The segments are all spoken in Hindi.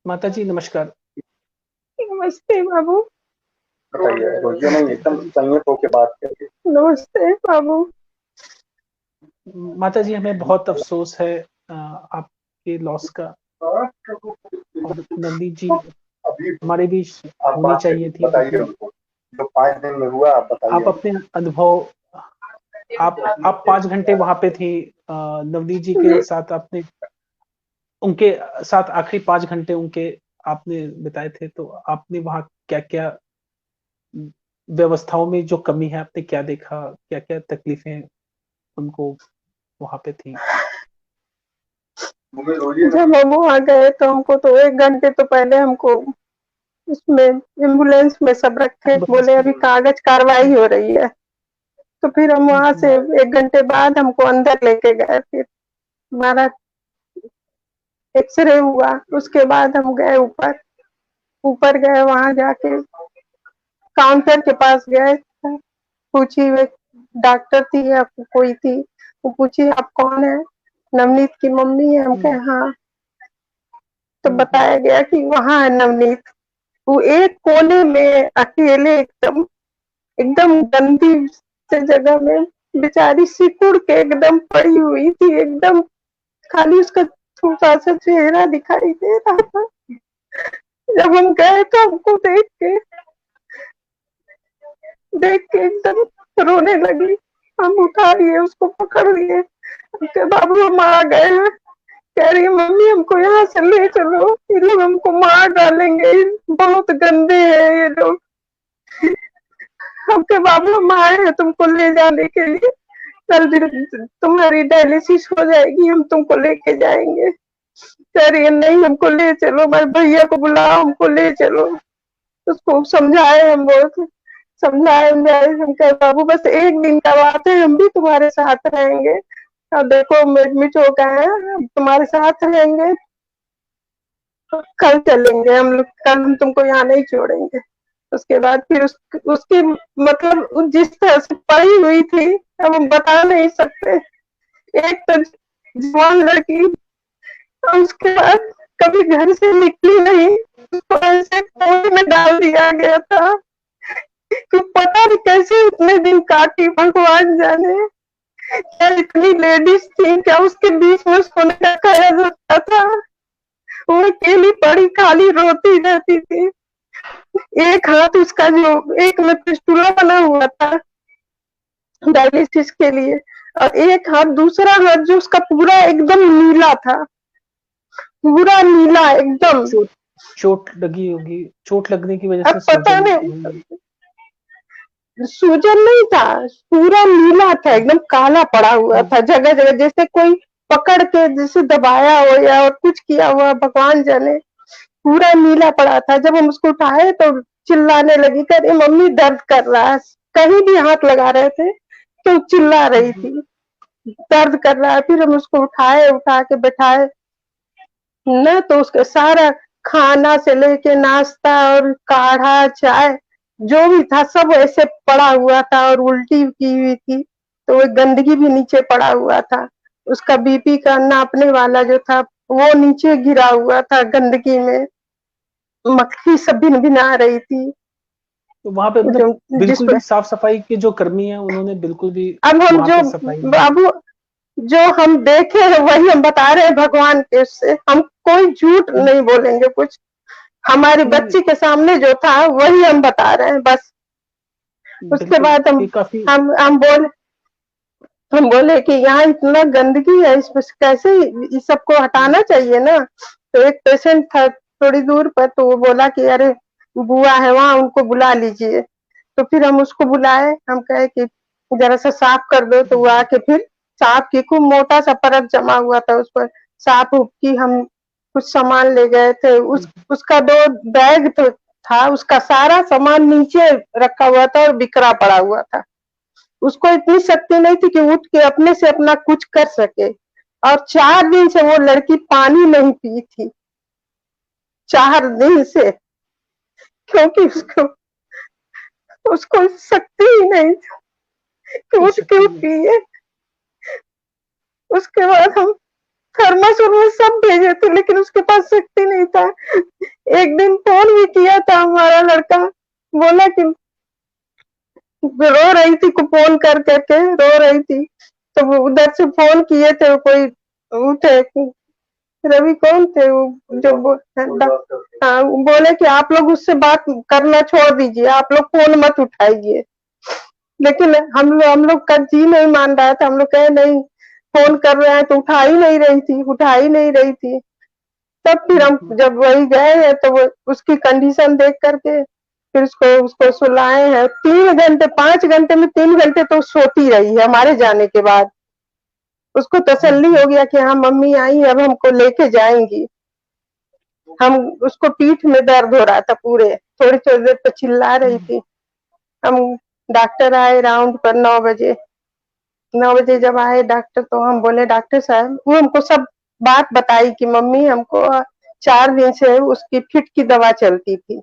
माता जी नमस्कार। नमस्ते बाबू। बताइए, रोइए नहीं, एकदम संयत होके बात करिए। नमस्ते बाबू। माता जी हमें बहुत अफ़सोस है आपके लॉस का। और नवनीत जी अभी हमारे बीच आप होनी बात चाहिए करिए, थी, बताइए लेकिन उनको। जो 5 दिन में हुआ आप बताइए आप उनको। अपने अनुभव आप 5 घंटे वहाँ पे थी नवनीत जी के साथ आपने उनके साथ आखिरी 5 घंटे उनके आपने बिताए थे, तो आपने वहाँ क्या-क्या व्यवस्थाओं में जो कमी है आपने क्या देखा? क्या-क्या तकलीफ़ें उनको वहाँ पे थी? जब हम वहाँ गए तो हमको तो 1 घंटे तो पहले हमको उसमें एम्बुलेंस में सब रखे, एम्बुलेंस बोले में अभी कागज कार्रवाई हो रही है। तो फिर हम हुँ, वहाँ हुँ। से 1 घंटे बाद हमको अंदर लेके गए। फिर हमारा एक्सरे हुआ, उसके बाद हम गए ऊपर। ऊपर गए, वहाँ जाके काउंटर के पास गए, पूछी वे डॉक्टर थी या कोई थी, वो पूछी आप कौन है? नवनीत की मम्मी है। हम हुँ, कहे हाँ। तो हुँ, हुँ। बताया गया कि वहाँ है नवनीत। वो एक कोने में अकेले एकदम एकदम गंदी से जगह में बेचारी सिकुड़ के एकदम पड़ी हुई थी। एकदम खाली उसका छोटा सा चेहरा दिखाई दे रहा था। जब हम गए तो हमको देख के एकदम रोने लगी। हम उठा लिए, उसको पकड़ लिए। उसके बाबू हम आ गए हैं। कह रही है मम्मी हमको यहाँ से ले चलो, ये लोग हमको मार डालेंगे, बहुत गंदे हैं ये लोग। हमके बाबू हम आए हैं तुमको ले जाने के लिए, कल तुम्हारी डायलिसिस हो जाएगी, हम तुमको लेके जाएंगे। कह रही है नहीं हमको ले चलो, मेरे भैया को बुलाओ हमको ले चलो। उसको समझाए हम बहुत, समझाए समझाए। हम कहे बाबू बस 1 दिन का बात है, हम भी तुम्हारे साथ रहेंगे। अब देखो एडमिट हो गए हैं, हम तुम्हारे साथ रहेंगे, कल चलेंगे हम लोग, कल हम तुमको यहाँ नहीं छोड़ेंगे। उसके बाद फिर उसकी मतलब जिस तरह से पड़ी हुई थी, अब हम बता नहीं सकते। एक तो जवान लड़की, और उसके बाद कभी घर से निकली नहीं, उसको ऐसे कोने में डाल दिया गया था कि पता नहीं कैसे उतने दिन काटी, भगवान जाने। क्या इतनी लेडीज थी, क्या उसके बीच में सोने का खाया जाता था? वो अकेली पड़ी खाली रोती रहती थी। एक हाथ उसका जो एक में फिस्टूला बना हुआ था डायलिसिस के लिए, और एक हाथ दूसरा हाथ जो उसका पूरा एकदम नीला था, पूरा नीला एकदम। चोट चोट लगी होगी, चोट लगने की वज़ह से अब पता सूजन नहीं, हुई। सूजन नहीं था, पूरा नीला था, एकदम काला पड़ा हुआ हुँ, था जगह जगह, जैसे कोई पकड़ के जैसे दबाया हो या और कुछ किया हुआ, भगवान जाने। पूरा नीला पड़ा था। जब हम उसको उठाए तो चिल्लाने लगी, कह रही मम्मी दर्द कर रहा है। कहीं भी हाथ लगा रहे थे तो चिल्ला हुँ, रही हुँ। थी, दर्द कर रहा है। फिर हम उसको उठाए, उठा के बैठाए न, तो उसका सारा खाना से लेके नाश्ता और काढ़ा चाय जो भी था सब ऐसे पड़ा हुआ था, और उल्टी की हुई थी तो वो गंदगी भी नीचे पड़ा हुआ था। उसका बीपी का नापने वाला जो था वो नीचे गिरा हुआ था गंदगी में, मक्खी सब भिन भिना रही थी। तो वहाँ पे मतलब जो जिस बिल्कुल भी पर साफ-सफाई के जो कर्मी हैं, उन्होंने बिल्कुल भी अब हम वहाँ जो पे सफाई नहीं की। बाबू जो हम देखे हैं वही हम बता रहे हैं भगवान के उससे, हम कोई झूठ हुँ, नहीं बोलेंगे कुछ। हमारी नहीं, बच्ची के सामने जो था वही हम बता रहे हैं बस। उसके बिल्कुल, बाद ये काफ़ी हम हम बोले हम बोले कि यहाँ इतना गंदगी है, इसमें से कैसे इस सबको हुँ, हटाना चाहिए ना। तो एक पेशेंट था थोड़ी दूर पर, तो वो बोला कि अरे बुआ है वहाँ, उनको बुला लीजिए। तो फिर हम उसको बुलाए, हम कहे कि जरा सा साफ कर दो, तो हुँ, वो हुँ, आके फिर साफ की। खूब मोटा सा परत जमा हुआ था उस पर, साफ उफ की। हम कुछ सामान ले गए थे, हुँ, उसका 2 बैग तो था, उसका सारा सामान नीचे रखा हुआ था और बिखरा पड़ा हुआ था। उसको इतनी शक्ति नहीं थी कि उठ के अपने से अपना कुछ कर सके। और 4 दिन से वो लड़की पानी नहीं पी थी, 4 दिन से, क्योंकि उसको उसको शक्ति ही नहीं थी कि कोई उठ शक के नहीं है। पिए। उसके बाद हम थर्मस उर्मस सब भेजे थे, लेकिन उसके पास शक्ति नहीं था। एक दिन फोन भी किया था हमारा लड़का, बोला कि रो रही थी, को फोन कर करके रो रही थी, तो वो उधर से फोन किए थे, कोई वो थे रवि, कौन थे वो जो हाँ, वो बोले कि आप लोग उससे बात करना छोड़ दीजिए, आप लोग फोन मत उठाइए। लेकिन हम लोग का जी नहीं मान रहा था, हम लोग कहे नहीं, फोन कर रहे हैं तो उठा ही नहीं रही थी, उठा ही नहीं रही थी। तब फिर हम जब वही गए हैं तो वो उसकी कंडीशन देख करके फिर उसको उसको सुलाए हैं 3 घंटे, 5 घंटे में 3 घंटे तो सोती रही है हमारे जाने के बाद। उसको तसल्ली हो गया कि हाँ मम्मी आई, अब हमको लेके जाएंगी। हम उसको पीठ में दर्द हो रहा था पूरे, थोड़ी थोड़ी देर पे चिल्ला रही थी। हम डॉक्टर आए राउंड पर 9 बजे। 9 बजे जब आए डॉक्टर, तो हम बोले डॉक्टर साहब, वो हमको सब बात बताई कि मम्मी हमको 4 दिन से उसकी फिट की दवा चलती थी,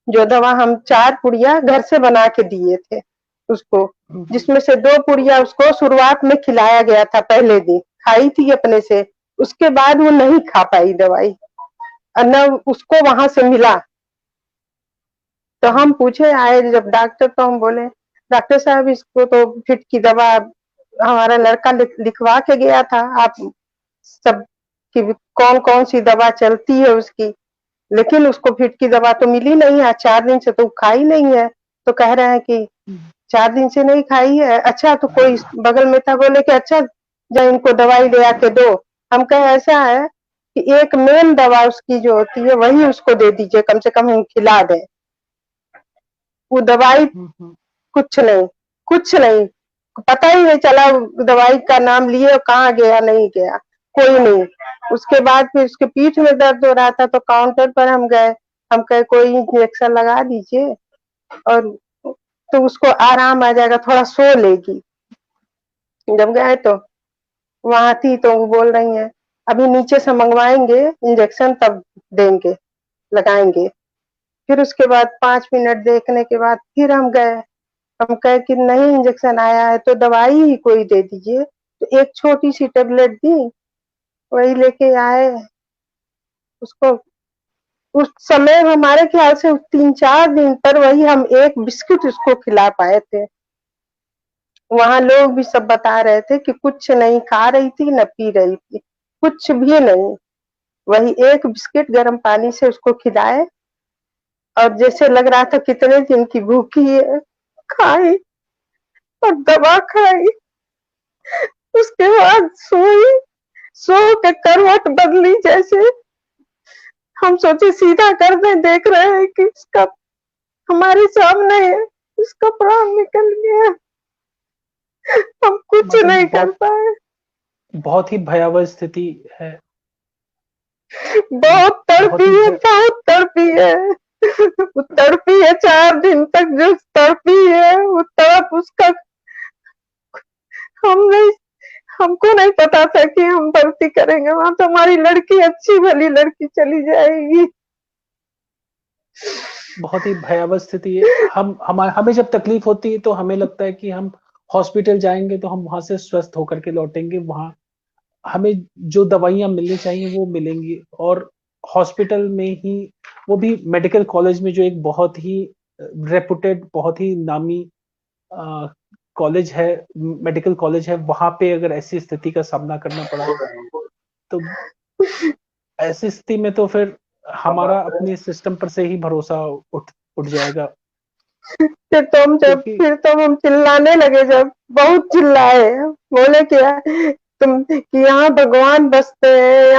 जो दवा हम 4 पुड़िया घर से बना के दिए थे उसको, जिसमें से 2 पुड़िया उसको शुरुआत में खिलाया गया था, पहले दिन खाई थी अपने से, उसके बाद वो नहीं खा पाई दवाई और न उसको वहां से मिला। तो हम पूछे आए जब डॉक्टर, तो हम बोले डॉक्टर साहब इसको तो फिट की दवा हमारा लड़का लिखवा के गया था, आप सब कि कौन कौन सी दवा चलती है उसकी, लेकिन उसको फिट की दवा तो मिली नहीं है, 4 दिन से तो खाई नहीं है। तो कह रहे हैं कि 4 दिन से नहीं खाई है, अच्छा तो कोई बगल में था, बोले कि अच्छा जा इनको दवाई ले आके दो। हम कहे ऐसा है कि एक मेन दवा उसकी जो होती है वही उसको दे दीजिए, कम से कम हम खिला दें। वो दवाई कुछ नहीं, कुछ नहीं, पता ही नहीं चला दवाई का नाम लिए कहाँ गया नहीं गया, कोई नहीं। उसके बाद फिर उसके पीठ में दर्द हो रहा था, तो काउंटर पर हम गए, हम कहे कोई इंजेक्शन लगा दीजिए और तो उसको आराम आ जाएगा, थोड़ा सो लेगी। जब गए तो वहां थी तो वो बोल रही है अभी नीचे से मंगवाएंगे इंजेक्शन, तब देंगे, लगाएंगे। फिर उसके बाद 5 मिनट देखने के बाद फिर हम गए, हम कहे कि नहीं इंजेक्शन आया है तो दवाई ही कोई दे दीजिए, तो एक छोटी सी टेबलेट दी, वही लेके आए उसको। उस समय हमारे ख्याल से 3-4 दिन पर वही हम एक बिस्किट उसको खिला पाए थे। वहां लोग भी सब बता रहे थे कि कुछ नहीं खा रही थी न पी रही थी, कुछ भी नहीं, वही एक बिस्किट गर्म पानी से उसको खिलाए और जैसे लग रहा था कितने दिन की भूखी है, खाई और दवा खाई। उसके बाद सोई, सो के करवट बदली, जैसे हम सोचे सीधा कर दें, देख रहे हैं कि इसका हमारे सामने है, इसका प्राण निकल गया, हम कुछ नहीं कर पाए। बहुत ही भयावह स्थिति है, बहुत तड़पी है, बहुत तड़पी है, वो तड़पी है 4 दिन तक, जो तड़पी है वो तड़प उसका हम नहीं, हमको नहीं पता था कि हम भर्ती करेंगे वहां, तो हमारी लड़की अच्छी भली लड़की चली जाएगी। बहुत ही भयावह स्थिति है। हमें जब तकलीफ होती है तो हमें लगता है कि हम हॉस्पिटल जाएंगे तो हम वहां से स्वस्थ होकर के लौटेंगे, वहां हमें जो दवाइयां मिलनी चाहिए वो मिलेंगी, और हॉस्पिटल में ही, वो भी मेडिकल कॉलेज में जो एक बहुत ही रेपुटेड, बहुत ही नामी कॉलेज है, मेडिकल कॉलेज है, वहां पे अगर ऐसी स्थिति का सामना करना पड़ा तो ऐसी स्थिति में तो फिर हमारा अपने सिस्टम पर से ही भरोसा उठ उठ जाएगा। क्योंकि फिर तो हम चिल्लाने लगे, जब बहुत चिल्लाए, बोले क्या तुम कि यहाँ भगवान बसते हैं,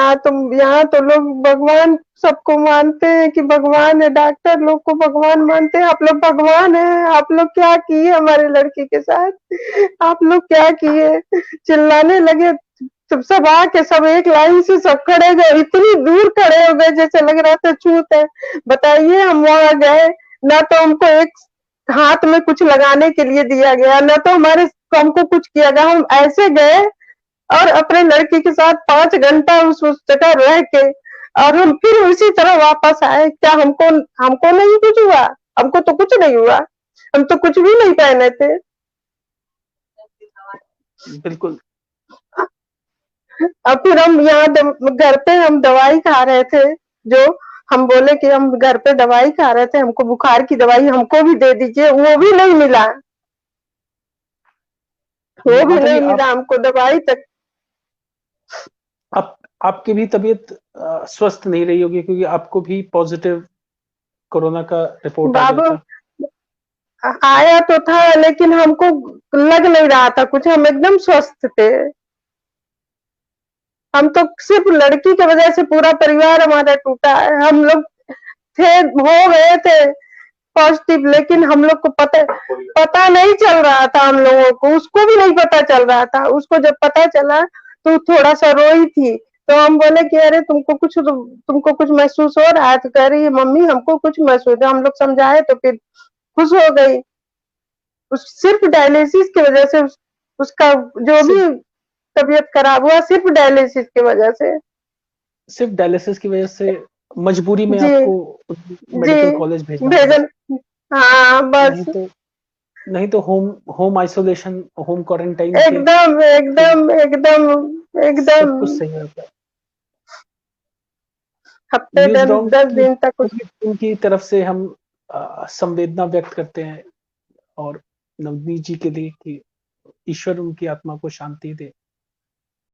यहाँ तो लोग भगवान सबको मानते हैं कि भगवान है, डॉक्टर लोग को भगवान मानते हैं, आप लोग भगवान है, आप लोग क्या किए हमारे लड़की के साथ, आप लोग क्या किए। चिल्लाने लगे, सब आके सब एक लाइन से सब खड़े गए, इतनी दूर खड़े हो गए जैसे लग रहा था छूत है। बताइए, हम वहां गए, ना तो हमको एक हाथ में कुछ लगाने के लिए दिया गया, ना तो हमको कुछ किया गया, हम ऐसे गए और अपने लड़की के साथ 5 घंटा उस जगह रह के और हम फिर उसी तरह वापस आए। क्या हमको हमको नहीं कुछ हुआ? हमको तो कुछ नहीं हुआ, हम तो कुछ भी नहीं पहने थे। बिल्कुल। और फिर हम यहाँ घर पे हम दवाई खा रहे थे, जो हम बोले कि हम घर पे दवाई खा रहे थे, हमको बुखार की दवाई हमको भी दे दीजिए, वो भी नहीं मिला, वो भी माता जी नहीं मिला हमको दवाई तक। आप आपकी भी तबीयत स्वस्थ नहीं रही होगी क्योंकि आपको भी पॉजिटिव कोरोना का रिपोर्ट आ गया बाबू था। आया तो था लेकिन हमको लग नहीं रहा था कुछ, हम एकदम स्वस्थ थे। हम तो सिर्फ लड़की की वजह से पूरा परिवार हमारा टूटा है। हम लोग थे, हो गए थे पॉजिटिव, लेकिन हम लोग को पता नहीं चल रहा था, हम लोगों को, उसको भी नहीं पता चल रहा था। उसको जब पता चला तो थोड़ा सा रोई थी, तो हम बोले कि अरे तुमको कुछ महसूस हो रहा है? तो कह रही है मम्मी हमको कुछ महसूस है। हम लोग समझाए तो फिर खुश हो गई। सिर्फ डायलिसिस की वजह से उसका जो भी सिर्फ तबीयत खराब हुआ, सिर्फ डायलिसिस की वजह से। सिर्फ डायलिसिस की वजह से मजबूरी में जी, आपको जी, मेडिकल कॉलेज भेजना पड़ा, भेजन, हाँ नहीं बस। तो नहीं तो home home isolation, home quarantine से एकदम फिर एकदम एकदम एकदम सब कुछ सही रहता है। हफ्ते न्यूज़ दिन राउंड 10 की दिन तक पूरी टीम की तरफ से हम संवेदना व्यक्त करते हैं और नवनीत जी के लिए कि ईश्वर उनकी आत्मा को शांति दे।